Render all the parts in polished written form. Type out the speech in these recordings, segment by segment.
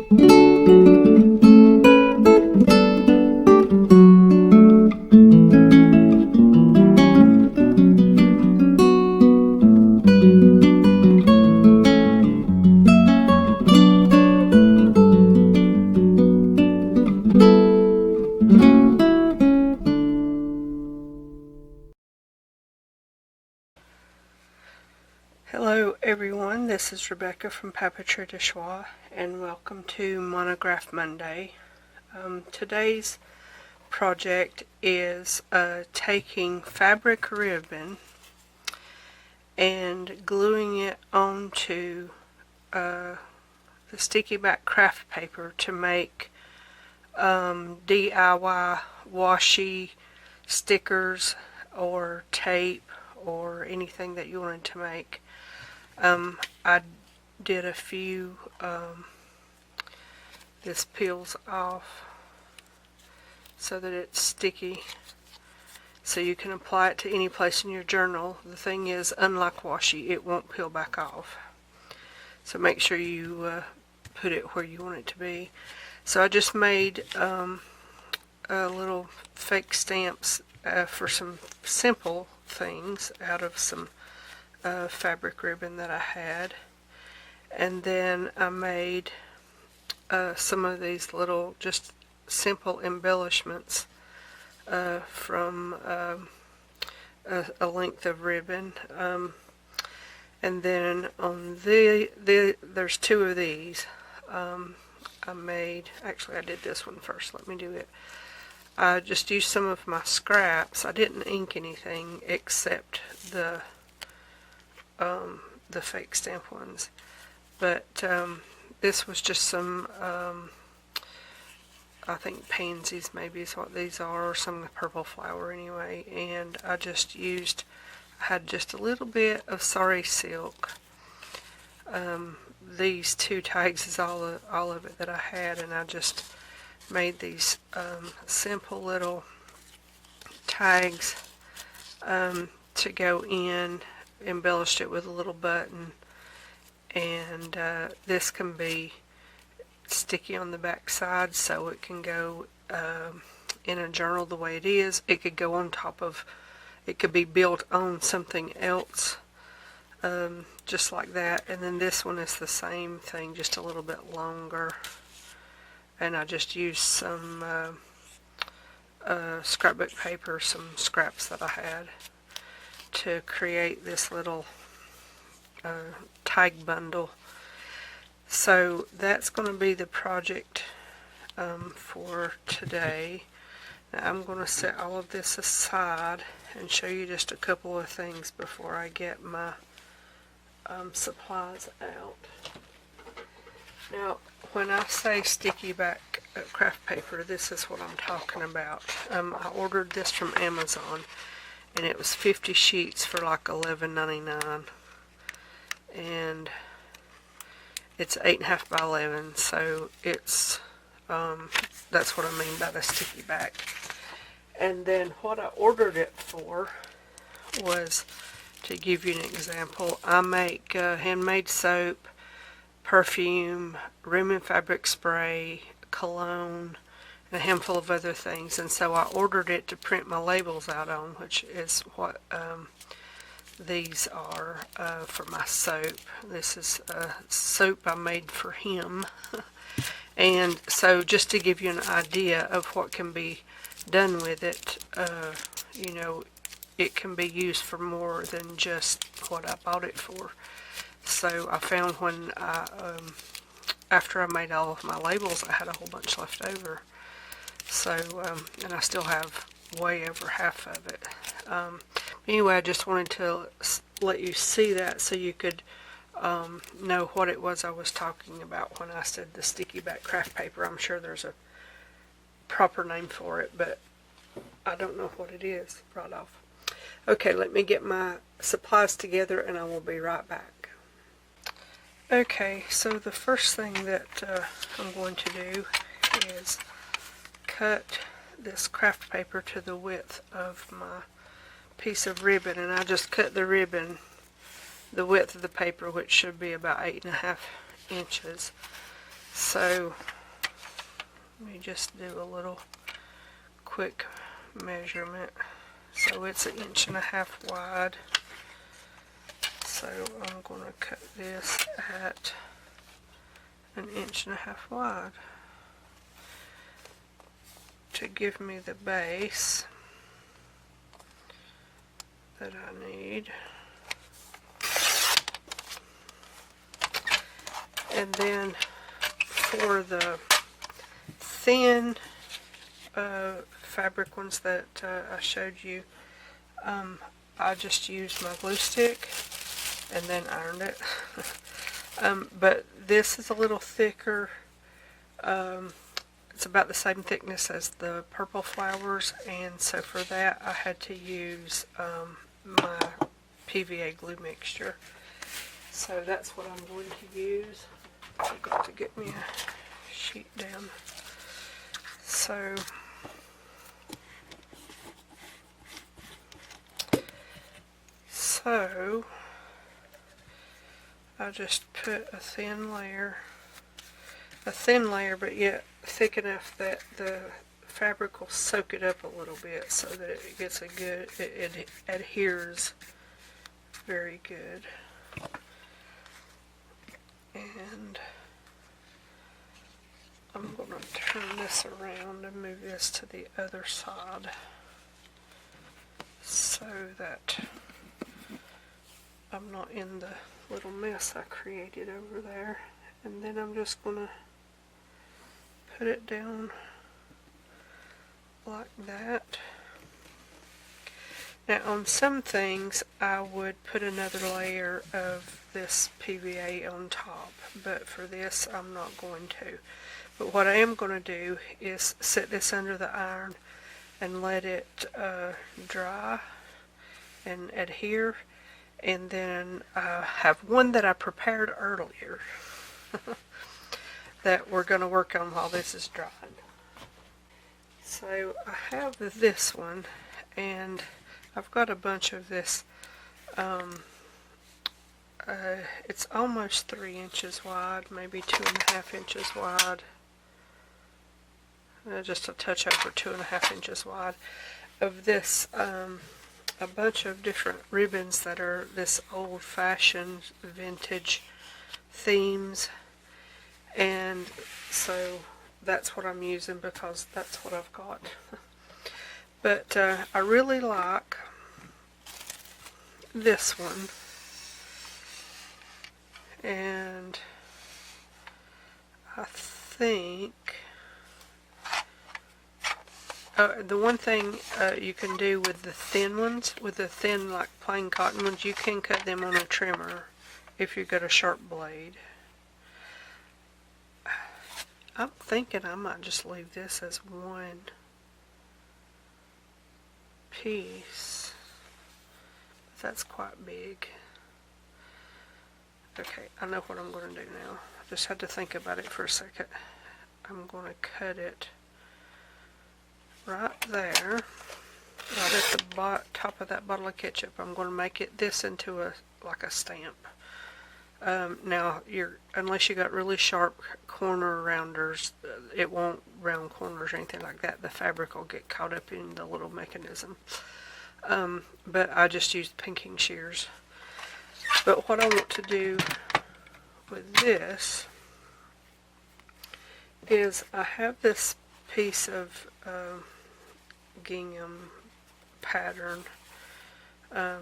Hello everyone, this is Rebecca from Papeterie de Choix, and welcome to Monograph Monday. Today's project is taking fabric ribbon and gluing it onto the sticky back craft paper to make DIY washi stickers or tape or anything that you wanted to make. I did a few, this peels off so that it's sticky, so you can apply it to any place in your journal. The thing is, unlike washi, it won't peel back off, so make sure you put it where you want it to be. So I just made little fake stamps for some simple things out of some fabric ribbon that I had, and then I made some of these little just simple embellishments from a length of ribbon, and then on there's two of these. I made, actually I did this one first, let me do it. I just used some of my scraps. I didn't ink anything except the fake stamp ones, but this was just some I think pansies maybe is what these are, or some purple flower anyway, and I had just a little bit of sari silk. These two tags is all of it that I had, and I just made these simple little tags to go in, embellished it with a little button, and this can be sticky on the back side, so it can go in a journal the way it is. It could go on top of, it could be built on something else, just like that. And then this one is the same thing, just a little bit longer, and I just used some scrapbook paper, some scraps that I had, to create this little tag bundle. So that's going to be the project for today. Now I'm going to set all of this aside and show you just a couple of things before I get my supplies out. Now when I say sticky back craft paper, this is what I'm talking about. I ordered this from Amazon, and it was 50 sheets for like $11.99, and it's 8.5 by 11, so it's that's what I mean by the sticky back. And then what I ordered it for was, to give you an example, I make handmade soap, perfume, room and fabric spray, cologne, and a handful of other things, and so I ordered it to print my labels out on, which is what these are for my soap. This is soap I made for him. And so just to give you an idea of what can be done with it, you know, it can be used for more than just what I bought it for. So I found when after I made all of my labels, I had a whole bunch left over. So, and I still have way over half of it. Anyway, I just wanted to let you see that so you could know what it was I was talking about when I said the sticky back craft paper. I'm sure there's a proper name for it, but I don't know what it is right off. Okay, let me get my supplies together and I will be right back. Okay, so the first thing that I'm going to do is cut this craft paper to the width of my piece of ribbon, and I just cut the ribbon the width of the paper, which should be about 8.5 inches. So let me just do a little quick measurement. So it's 1.5 inches wide. So I'm going to cut this at 1.5 inches wide to give me the base that I need. And then for the thin fabric ones that I showed you, I just used my glue stick and then ironed it. But this is a little thicker. It's about the same thickness as the purple flowers, and so for that I had to use my PVA glue mixture. So that's what I'm going to use. I've got to get me a sheet down. So I just put a thin layer, but yet thick enough that the fabric will soak it up a little bit so that it gets a good, it adheres very good. And I'm going to turn this around and move this to the other side so that I'm not in the little mess I created over there. And then I'm just going to put it down like that. Now on some things I would put another layer of this PVA on top, but for this I'm not going to. But what I am going to do is set this under the iron and let it dry and adhere, and then I have one that I prepared earlier that we're going to work on while this is drying. So I have this one, and I've got a bunch of this. It's almost 3 inches wide, maybe 2.5 inches wide. Just a touch over 2.5 inches wide of this. A bunch of different ribbons that are this old-fashioned vintage themes, and so that's what I'm using because that's what I've got. But I really like this one, and I think the one thing you can do with the thin ones, with the thin like plain cotton ones, you can cut them on a trimmer if you've got a sharp blade. I'm thinking I might just leave this as one piece. That's quite big. Okay, I know what I'm going to do now. I just had to think about it for a second. I'm going to cut it right there, right at the top of that bottle of ketchup. I'm going to make it this into like a stamp. Now, unless you got really sharp corner rounders, it won't round corners or anything like that. The fabric will get caught up in the little mechanism. But I just used pinking shears. But what I want to do with this is I have this piece of gingham pattern. I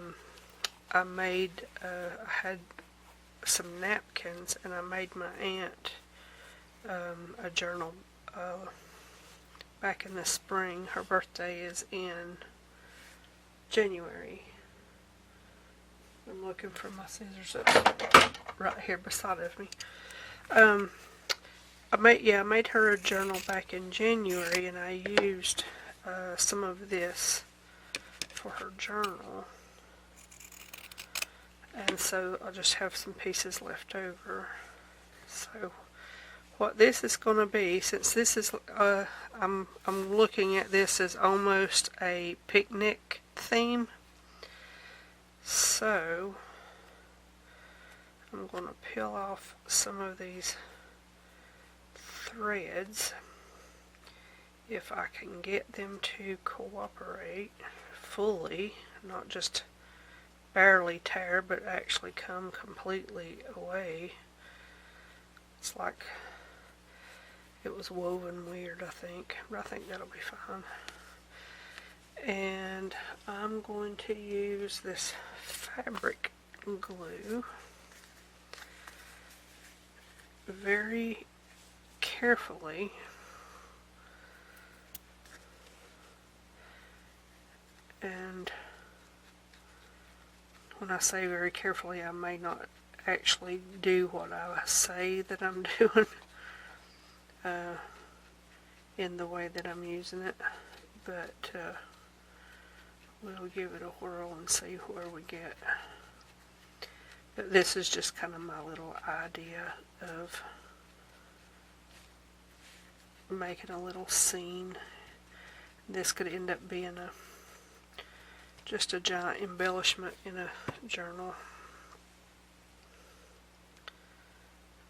had some napkins, and I made my aunt a journal back in the spring. Her birthday is in January. I'm looking for my scissors. That's right here beside of me. I made her a journal back in January, and I used some of this for her journal. And so I'll just have some pieces left over. So what this is going to be, since this is, I'm looking at this as almost a picnic theme. So I'm going to peel off some of these threads, if I can get them to cooperate fully, not just barely tear, but actually come completely away. It's like it was woven weird, I think. But I think that'll be fine. And I'm going to use this fabric glue very carefully. And when I say very carefully, I may not actually do what I say that I'm doing in the way that I'm using it, but we'll give it a whirl and see where we get. But this is just kind of my little idea of making a little scene. This could end up being just a giant embellishment in a journal.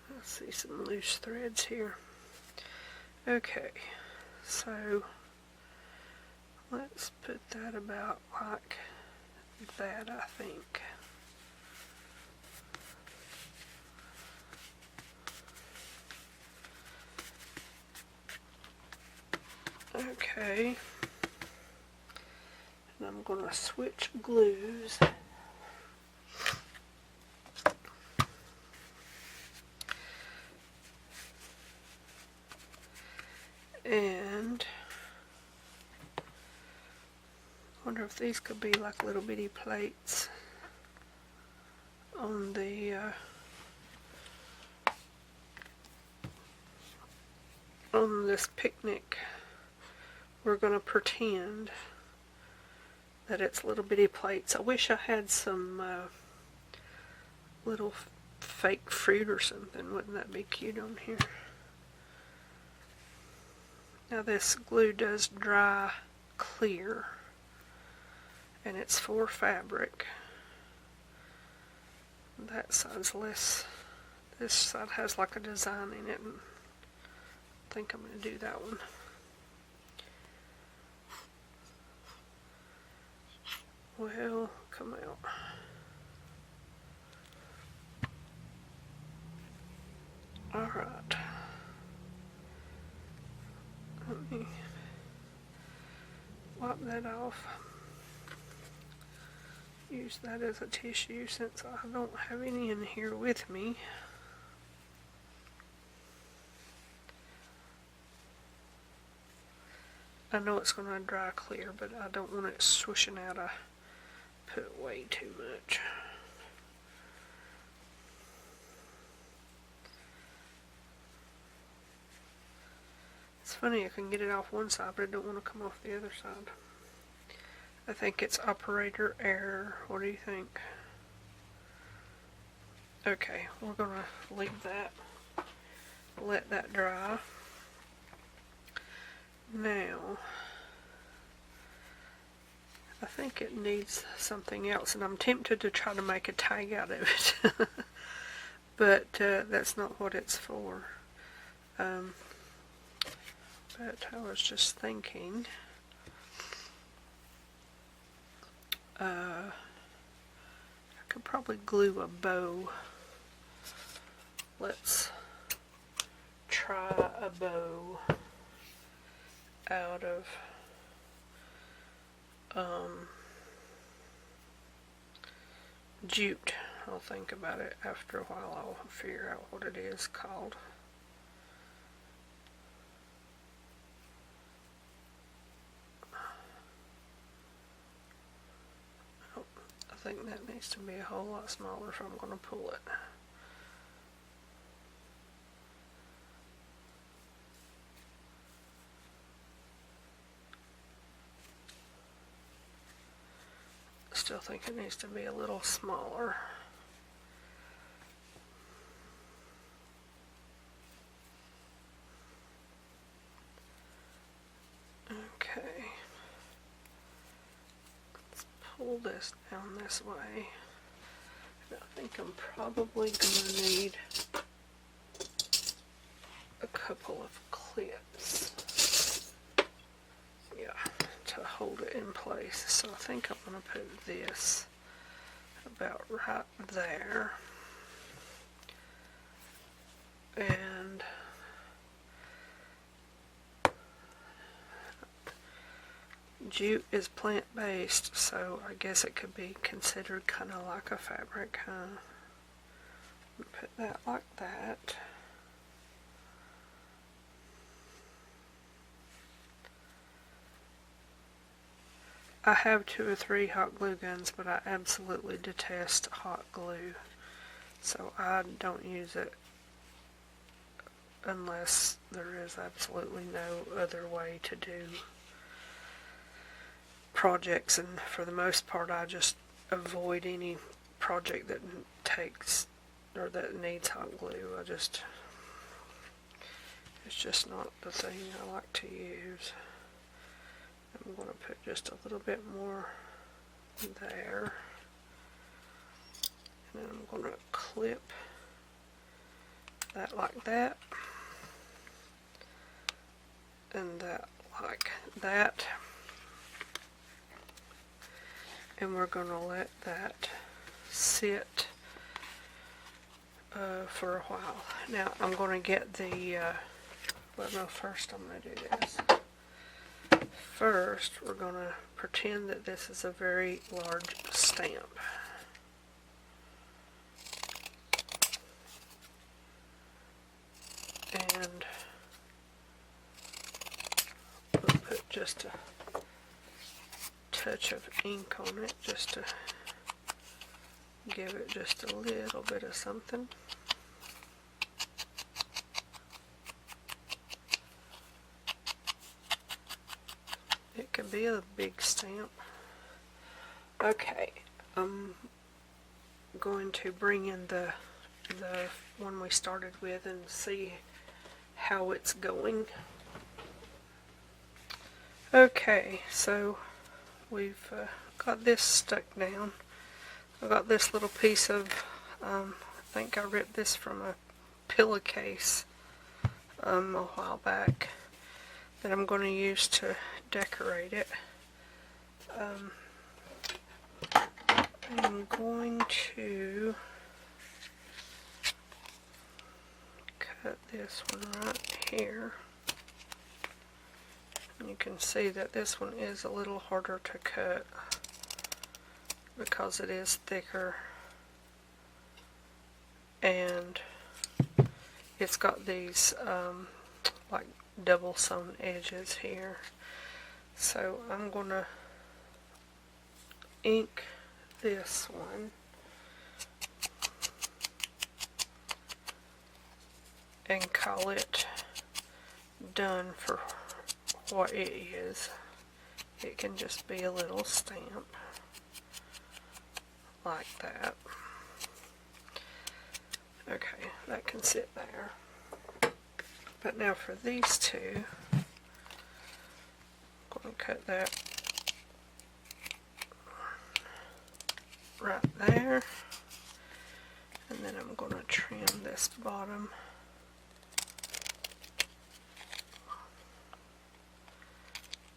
I see some loose threads here. Okay, so let's put that about like that, I think. Okay, and I'm going to switch glues. And I wonder if these could be like little bitty plates on the on this picnic. We're going to pretend that it's little bitty plates. I wish I had some little fake fruit or something. Wouldn't that be cute on here? Now this glue does dry clear, and it's for fabric. That side's less. This side has like a design in it, and I think I'm going to do that one. Well, come out. Alright. Let me wipe that off. Use that as a tissue since I don't have any in here with me. I know it's going to dry clear, but I don't want it swishing out. I put way too much. It's funny, I can get it off one side, but I don't want to come off the other side. I think it's operator error. What do you think? Okay, we're going to leave that. Let that dry. Now, I think it needs something else, and I'm tempted to try to make a tag out of it. But that's not what it's for. But I was just thinking, I could probably glue a bow. Let's try a bow out of jute. I'll think about it after a while. I'll figure out what it is called. Oh, I think that needs to be a whole lot smaller if I'm going to pull it. Still think it needs to be a little smaller. Okay. Let's pull this down this way. And I think I'm probably going to need a couple of clips. Yeah, to hold it in place. So I think I'm going to put this about right there. And jute is plant-based, so I guess it could be considered kind of like a fabric, huh? Put that like that. I have 2 or 3 hot glue guns, but I absolutely detest hot glue, so I don't use it unless there is absolutely no other way to do projects, and for the most part I just avoid any project that takes or that needs hot glue. It's just not the thing I like to use. I'm going to put just a little bit more there, and then I'm going to clip that like that, and that like that, and we're going to let that sit for a while. Now I'm going to get the, well no, first I'm going to do this. First we're going to pretend that this is a very large stamp. And we'll put just a touch of ink on it just to give it just a little bit of something. It could be a big stamp. Okay, I'm going to bring in the one we started with and see how it's going. Okay, so we've got this stuck down. I got this little piece of, I think I ripped this from a pillowcase a while back that I'm going to use to decorate it. I'm going to cut this one right here. And you can see that this one is a little harder to cut because it is thicker, and it's got these like double sewn edges here. So I'm going to ink this one and call it done for what it is. It can just be a little stamp like that. Okay, that can sit there. But now for these two, I'm going to cut that right there, and then I'm going to trim this bottom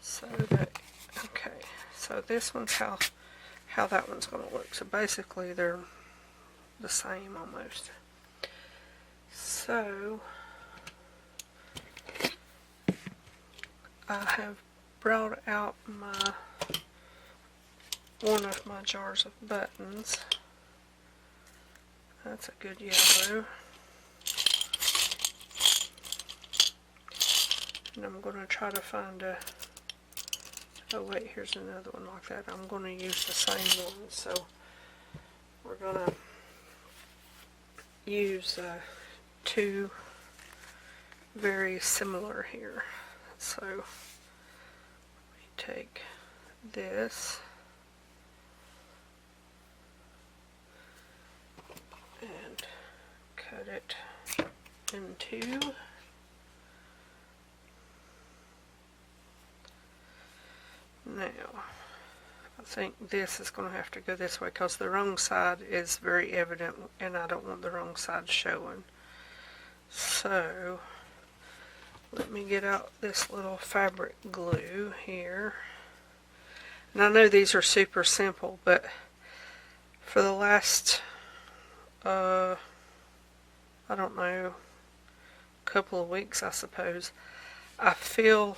so that, okay, so this one's how that one's going to look. So basically they're the same almost. So I have brought out one of my jars of buttons. That's a good yellow. And I'm going to try to find a, oh wait, here's another one like that. I'm going to use the same one. So we're going to use two very similar here. So let me take this and cut it in two. Now, I think this is going to have to go this way because the wrong side is very evident and I don't want the wrong side showing. So, let me get out this little fabric glue here. And I know these are super simple, but for the last, I don't know, couple of weeks, I suppose, I feel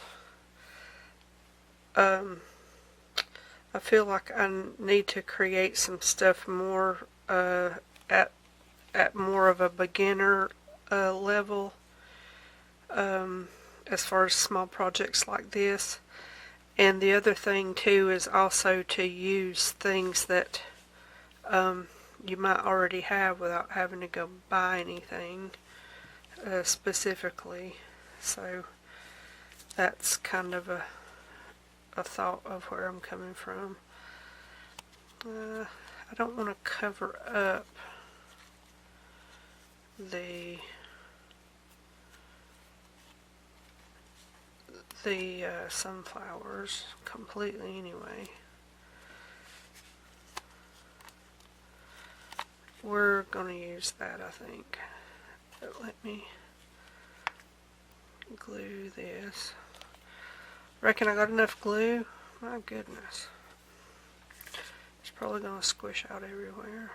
like I need to create some stuff more at more of a beginner level as far as small projects like this. And the other thing too is also to use things that you might already have without having to go buy anything specifically. So that's kind of a thought of where I'm coming from. I don't want to cover up the sunflowers completely anyway. We're going to use that, I think. But let me glue this. Reckon I got enough glue? My goodness. It's probably going to squish out everywhere.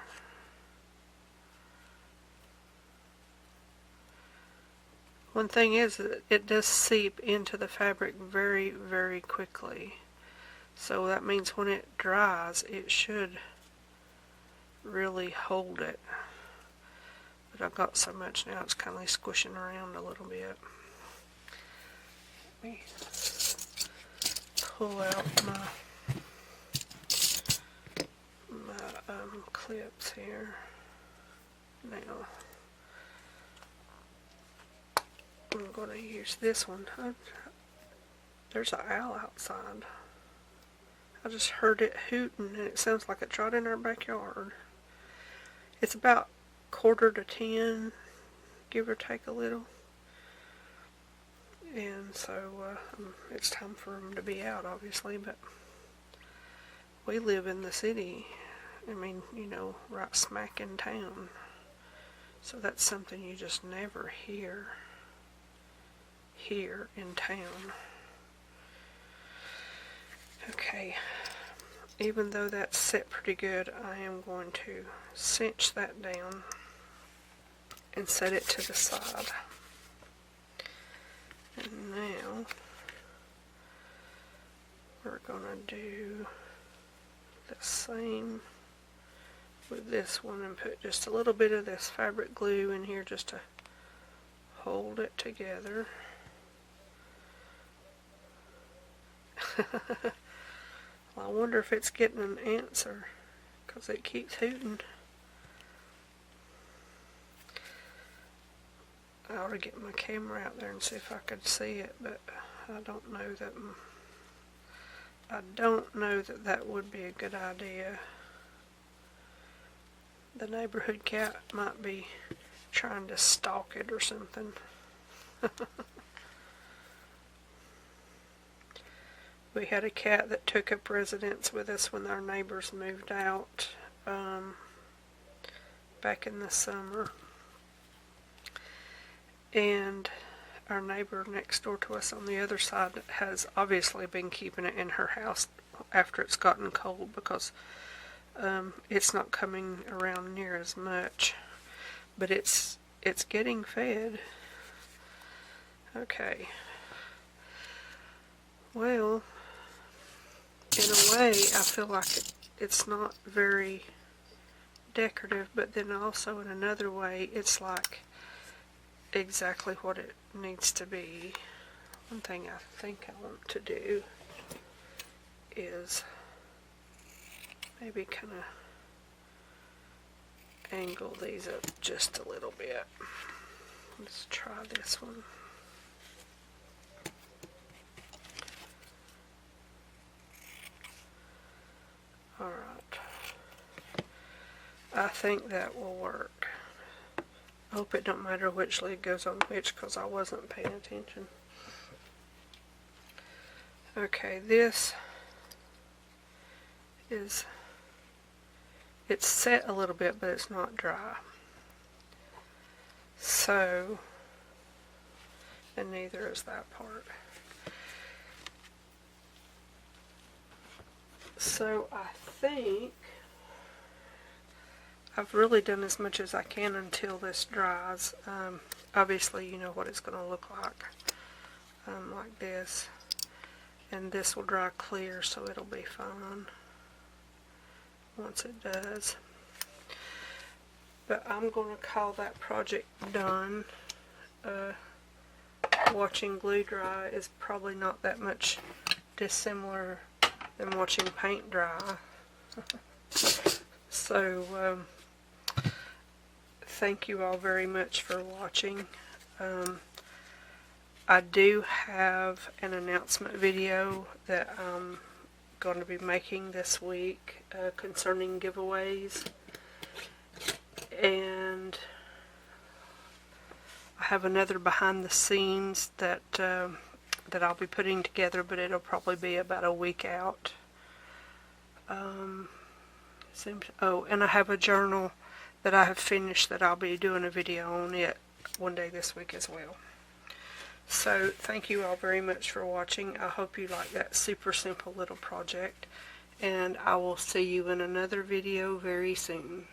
One thing is that it does seep into the fabric very, very quickly. So that means when it dries, it should really hold it. But I've got so much now, it's kind of squishing around a little bit. Let me pull out my clips here. Now, I'm going to use this one. There's an owl outside. I just heard it hooting and it sounds like it's right in our backyard. It's about 9:45, give or take a little. And so it's time for them to be out, obviously, but we live in the city. I mean, you know, right smack in town. So that's something you just never hear here in town. Okay, even though that's set pretty good, I am going to cinch that down and set it to the side. And now we're going to do the same with this one and put just a little bit of this fabric glue in here just to hold it together. Well, I wonder if it's getting an answer because it keeps hooting. I ought to get my camera out there and see if I could see it, but I don't know that that would be a good idea. The neighborhood cat might be trying to stalk it or something. We had a cat that took up residence with us when our neighbors moved out back in the summer. And our neighbor next door to us on the other side has obviously been keeping it in her house after it's gotten cold because it's not coming around near as much. But it's getting fed. Okay. Well, in a way, I feel like it's not very decorative, but then also in another way, it's like exactly what it needs to be. One thing I think I want to do is maybe kind of angle these up just a little bit. Let's try this one. Alright. I think that will work. I hope it don't matter which leg goes on which because I wasn't paying attention. Okay, this is, it's set a little bit, but it's not dry. So and neither is that part. So I think I've really done as much as I can until this dries. Obviously you know what it's going to look like this. And this will dry clear, so it'll be fine once it does. But I'm going to call that project done. Watching glue dry is probably not that much dissimilar than watching paint dry. So thank you all very much for watching. I do have an announcement video that I'm going to be making this week concerning giveaways, and I have another behind the scenes that I'll be putting together, but it'll probably be about a week out. Oh, and I have a journal that I have finished that I'll be doing a video on it one day this week as well. So thank you all very much for watching. I hope you like that super simple little project, and I will see you in another video very soon.